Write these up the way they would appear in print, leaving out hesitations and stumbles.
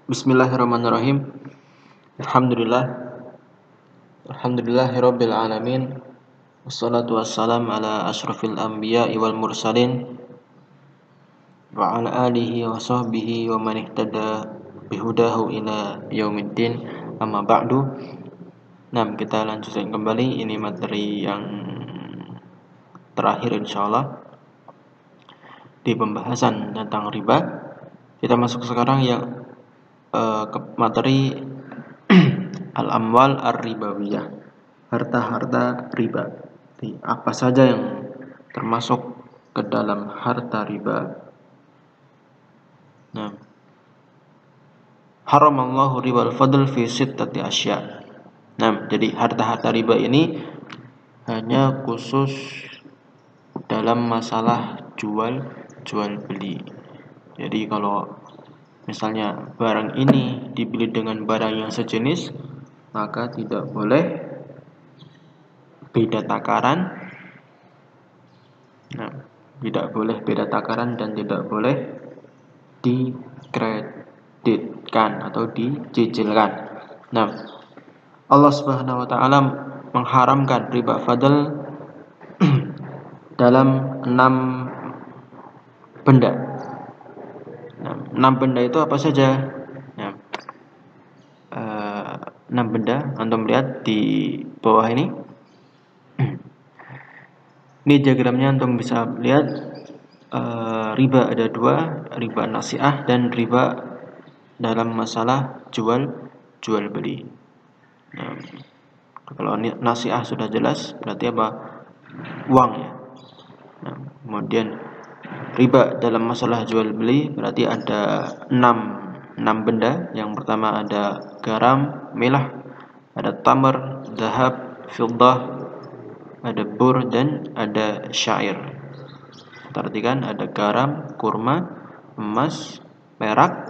Bismillahirrahmanirrahim. Alhamdulillahirabbil alamin. Wassalatu wassalamu ala asyrafil anbiya'i wal mursalin wa ala alihi wa sahbihi wa man ihtada bihudahu ila yaumiddin. Amma ba'du. Nah, kita lanjutkan kembali, ini materi yang terakhir insyaallah di pembahasan tentang riba. Kita masuk sekarang yang ke materi al-amwal ar-ribawiyah, harta-harta riba. Jadi, apa saja yang termasuk ke dalam harta riba? Nah, haramallahu ribal fadl fi sittati asya. Nah, jadi harta-harta riba ini hanya khusus dalam masalah jual beli. Jadi kalau misalnya barang ini dibeli dengan barang yang sejenis, maka tidak boleh beda takaran. Nah, tidak boleh beda takaran dan tidak boleh dikreditkan atau dicicilkan. Nah, Allah Subhanahu wa taala mengharamkan riba fadl dalam 6 benda. Nah, 6 benda itu apa saja? Nah, 6 benda, antum lihat di bawah ini. Ini diagramnya antum bisa lihat. Riba ada 2, riba nasi'ah dan riba dalam masalah jual beli. Nah, kalau nasi'ah sudah jelas, berarti apa? Uang ya. Nah, kemudian riba dalam masalah jual beli berarti ada 6 benda. Yang pertama ada garam, milah, ada tamar, zahab, fiddah, ada bur, dan ada syair. Perhatikan, ada garam, kurma, emas, perak,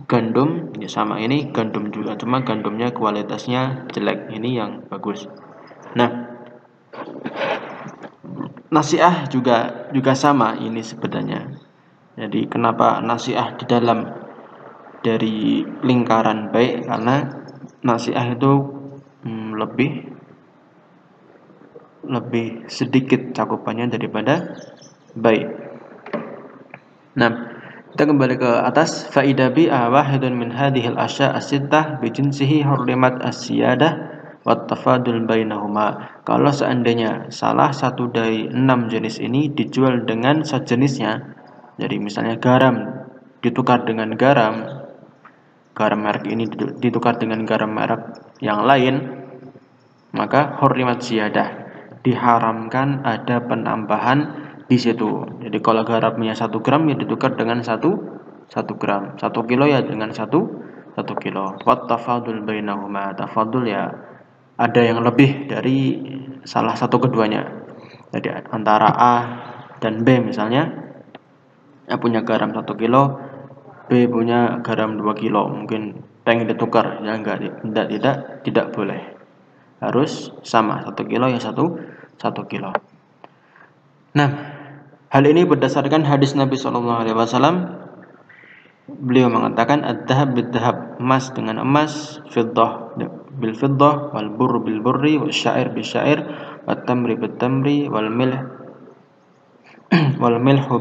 gandum. Ini sama, ini gandum juga, cuma gandumnya kualitasnya jelek, ini yang bagus. Nah, nasi'ah juga sama ini sebenarnya. Jadi kenapa nasi'ah di dalam dari lingkaran baik? Karena nasi'ah itu lebih sedikit cakupannya daripada baik. Nah, kita kembali ke atas. Fa idza bi'a wahidun min hadhil asya' as-sittah bi jinsihi hurrimat as-siyadah wat tafadul bainahuma. Kalau seandainya salah satu dari 6 jenis ini dijual dengan sejenisnya, jadi misalnya garam ditukar dengan garam merek ini ditukar dengan garam merek yang lain, maka hurrimat siyadah, diharamkan ada penambahan di situ. Jadi kalau garamnya 1 gram ya ditukar dengan 1 gram, 1 kilo ya dengan 1 kilo. Wat tafadul bainahuma, tafadul ya ada yang lebih dari salah satu keduanya. Jadi antara A dan B misalnya, A punya garam 1 kilo, B punya garam 2 kilo, mungkin pengen ditukar, ya tidak boleh. Harus sama, 1 kilo ya 1 kilo. Nah, hal ini berdasarkan hadis Nabi SAW. Beliau mengatakan ad-dhahab bid-dhahab, emas dengan emas, fiddah bil fiddah, wal burr bil burri, wasyair bil syair, wat tamri bil tamri, wal milhu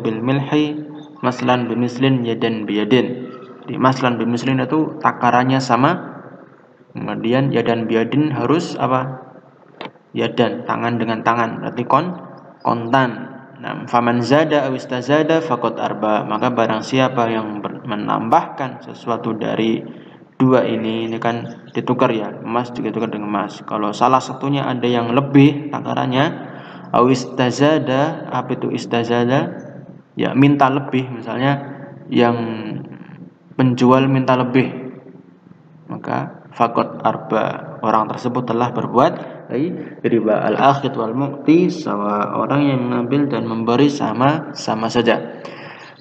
bil milhi, maslan bi mislin, yadan bi yadin. Di maslan bi mislin itu takarannya sama, kemudian yadan bi yadin harus apa? Yadan, tangan dengan tangan, berarti kontan. Nah, faman zada aw istazada faqad arba, maka barang siapa yang menambahkan sesuatu dari 2 ini kan ditukar ya, emas juga ditukar dengan emas. Kalau salah satunya ada yang lebih takarannya, aw istazada, apa itu istazada? Ya, minta lebih, misalnya yang penjual minta lebih, maka faqad arba, orang tersebut telah berbuat riba. Al-akhid wal mu'ti sawa, orang yang mengambil dan memberi sama saja.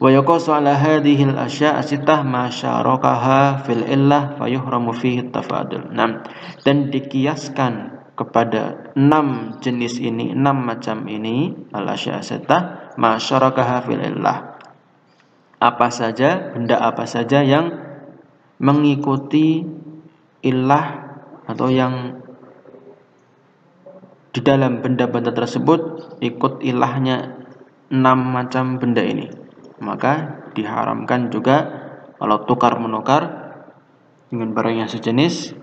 Wa yaqasu ala hadhihi al-asya' as-sittah ma syarakaha fil illah fayuhramu fihi tafadul. Nah, dan dikiaskan kepada 6 jenis ini, 6 macam ini, al-asya' as-sittah, ma syarakaha fil illah. Apa saja, benda apa saja yang mengikuti illah atau yang di dalam benda-benda tersebut ikut ilahnya 6 macam benda ini, maka diharamkan juga kalau tukar menukar dengan barang yang sejenis,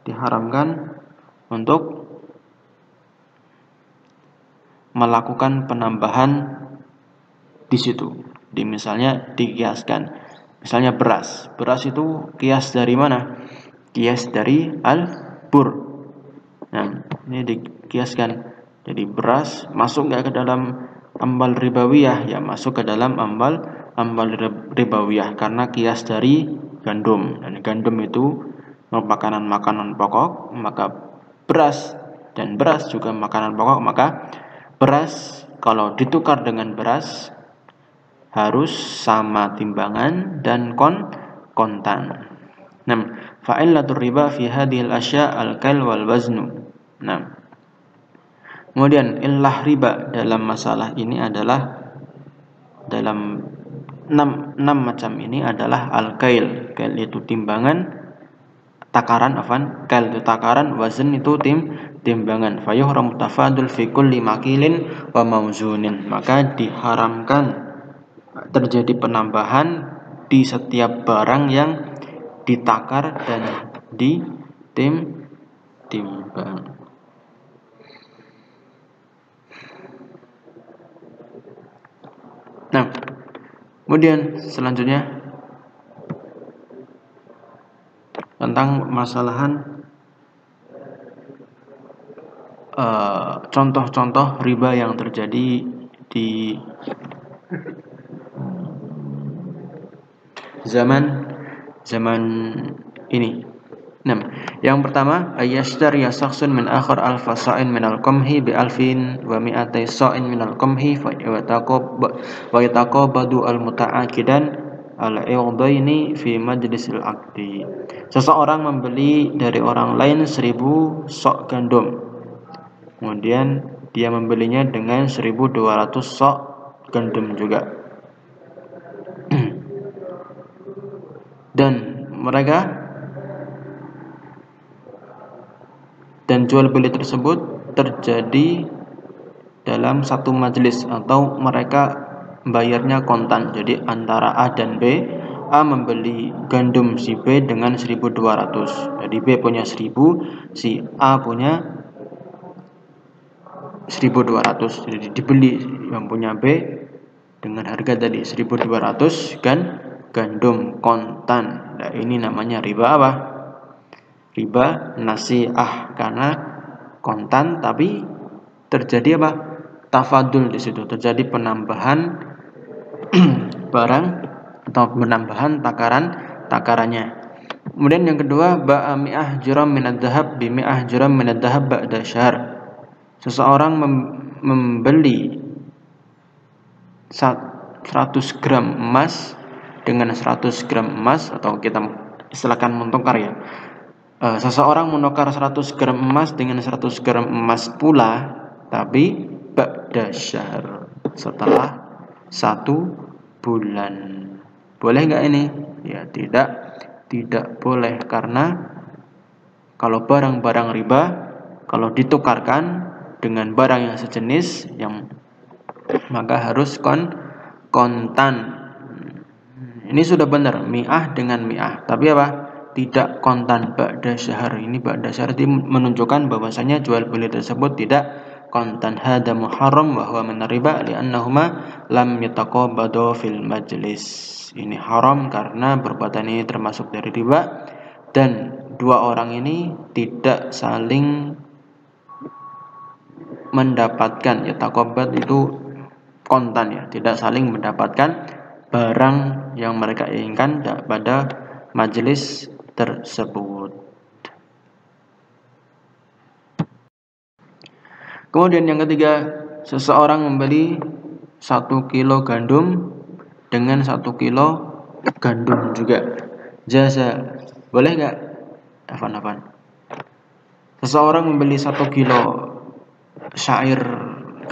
diharamkan untuk melakukan penambahan di situ. Misalnya dikiaskan, misalnya beras itu kias dari mana? Kias dari al-bur. Nah, ini dikiaskan. Jadi beras masuk nggak ke dalam ambal ribawiyah? Ya, masuk ke dalam ambal ribawiyah karena kias dari gandum. Dan gandum itu merupakan makanan pokok, maka beras juga makanan pokok, maka beras kalau ditukar dengan beras harus sama timbangan dan kontan. Nah, fa'illatur riba fi hadhil asya' al-kail wal waznu. Nah, kemudian illah riba dalam masalah ini adalah dalam 6 macam ini adalah al-kail. Kail itu timbangan, takaran, kail itu takaran, wazn itu timbangan. Fayuhram tafadul fi kulli makilin wa mauzunin. Maka diharamkan terjadi penambahan di setiap barang yang ditakar dan ditimbang. Nah, kemudian selanjutnya tentang masalahan contoh-contoh riba yang terjadi di zaman ini. Nah, yang pertama, ayashtari shakhsun min akhar alfa sa'in min al-qamhi bi alfin wa mi'atay sa'in min al-qamhi wa yataqabadu al-muta'akidan al-'iqdaini fi majlisil aqdi. Seseorang membeli dari orang lain 1000 sok gandum. Kemudian dia membelinya dengan 1200 sok gandum juga. Dan jual beli tersebut terjadi dalam satu majelis atau mereka bayarnya kontan. Jadi antara A dan B, A membeli gandum si B dengan 1200. Jadi B punya 1000, si A punya 1200. Jadi dibeli yang punya B dengan harga tadi 1200 kan gandum kontan. Nah, ini namanya riba apa? Riba nasi'ah, karena kontan tapi terjadi apa? Tafadul di situ, terjadi penambahan barang atau penambahan takarannya. Kemudian yang kedua, ba'a mi'ah juram minad dhahab bi mi'ah juram minad dhahab ba'da syahr. Seseorang membeli 100 gram emas dengan 100 gram emas, atau kita istilahkan menukar ya. Seseorang menukar 100 gram emas dengan 100 gram emas pula, tapi ba'da syahr, setelah 1 bulan. Boleh nggak ini? Ya, tidak boleh, karena kalau barang-barang riba kalau ditukarkan dengan barang yang sejenis, maka harus kontan. Ini sudah benar mi'ah dengan mi'ah, tapi apa? Tidak kontan ba'da syahr. Ini ba'da syahr menunjukkan bahwasanya jual beli tersebut tidak kontan. Hada muharram wa huwa min riba li'annahuma lam yataqabadu fil majlis. Ini haram karena perbuatan ini termasuk dari riba, dan dua orang ini tidak saling mendapatkan, yataqabad itu kontan ya, tidak saling mendapatkan barang yang mereka inginkan pada majelis tersebut. Kemudian yang ketiga, seseorang membeli 1 kilo gandum dengan 1 kilo gandum juga. Jaza, boleh nggak? Afan. Seseorang membeli 1 kilo syair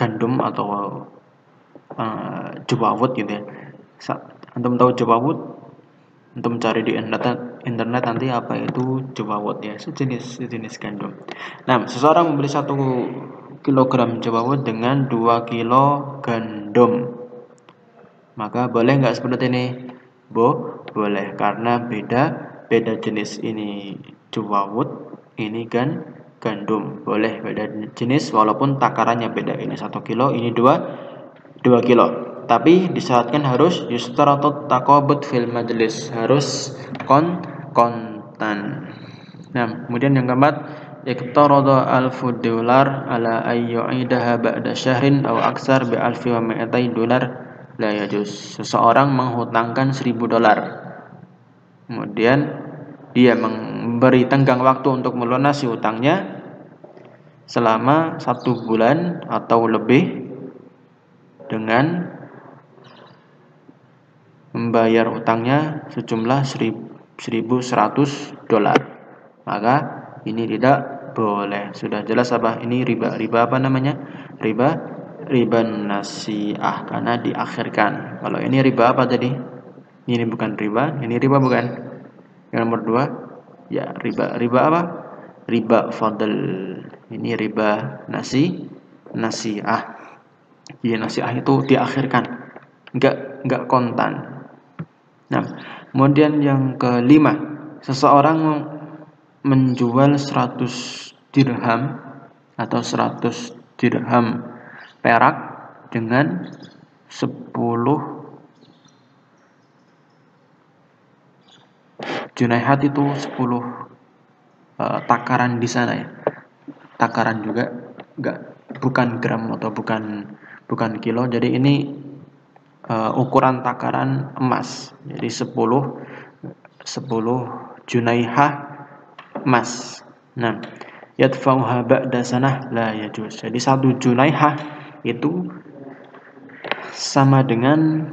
gandum atau jewawut gitu ya. Antum tahu jewawut? Antum cari di internet nanti apa itu jewawut ya, sejenis gandum. Nah, seseorang membeli 1 kilogram jewawut dengan 2 kilo gandum. Maka boleh nggak seperti ini? Boleh, karena beda jenis. Ini jewawut, ini gandum. Boleh beda jenis walaupun takarannya beda. Ini 1 kilo, ini 2 kilo. Tapi disyaratkan harus yustaratu taqabud fil majlis, harus kontan. Nah, kemudian yang keempat, iqtarada $1,000 ala ayyu'idaha ba'da syahrin aw aksar bi $1,200 la yajuz. Seseorang menghutangkan $1,000. Kemudian dia memberi tenggang waktu untuk melunasi hutangnya selama 1 bulan atau lebih dengan membayar hutangnya sejumlah $1.100. Maka ini tidak boleh. Sudah jelas apa? Ini riba. Riba apa namanya? Riba nasi'ah, karena diakhirkan. Kalau ini riba apa tadi? Ini bukan riba. Ini riba bukan? Yang nomor 2, ya riba. Riba apa? Riba fadl. Ini riba nasi'ah. Jadi nasi'ah itu diakhirkan, enggak kontan. Nah, kemudian yang kelima, seseorang menjual 100 dirham atau 100 dirham perak dengan 10 junaihat, itu 10 takaran di sana ya. Takaran juga, bukan gram atau bukan kilo. Jadi ini ukuran takaran emas. Jadi 10 junaihah emas. Nah, yadfa'uha ba'da sanah la yajuz. Jadi 1 junaihah itu sama dengan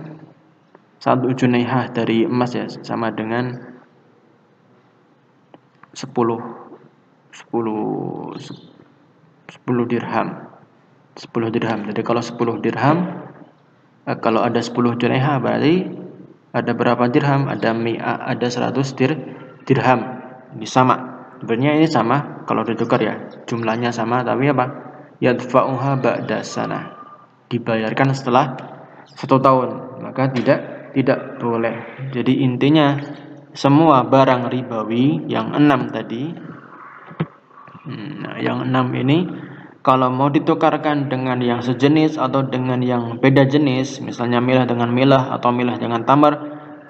1 junaihah dari emas ya, sama dengan 10 dirham. 10 dirham. Jadi kalau 10 dirham, kalau ada 10 junaihah berarti ada berapa dirham? Ada 100 dirham. Ini sama. Sebenarnya ini sama kalau ditukar ya. Jumlahnya sama, tapi apa? Yadfa'uha ba'da sanah. Dibayarkan setelah 1 tahun. Maka tidak boleh. Jadi intinya semua barang ribawi yang 6 tadi, yang 6 ini kalau mau ditukarkan dengan yang sejenis atau dengan yang beda jenis, misalnya milah dengan milah atau milah dengan tamar,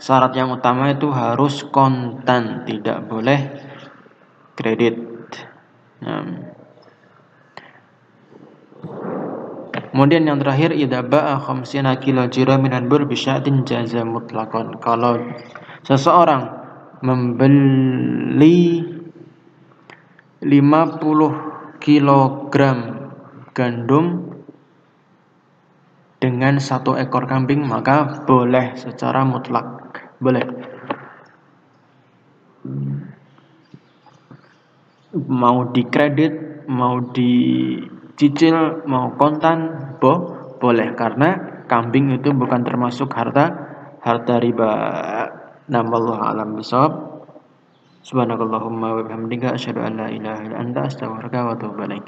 syarat yang utama itu harus kontan, tidak boleh kredit. Kemudian yang terakhir, idza ba'a 50 kilo jiraminan bur bi sya'tin jaza mutlaqan. Kalau seseorang membeli 50 kilogram gandum dengan 1 ekor kambing, maka boleh secara mutlak. Boleh. Mau dikredit, mau dicicil, mau kontan, boleh, karena kambing itu bukan termasuk harta riba. Wallahu a'lam bishawab. Subhanakallahumma wa bihamdika asyhadu an la ilaha illa anta astaghfiruka wa atubu ilaik.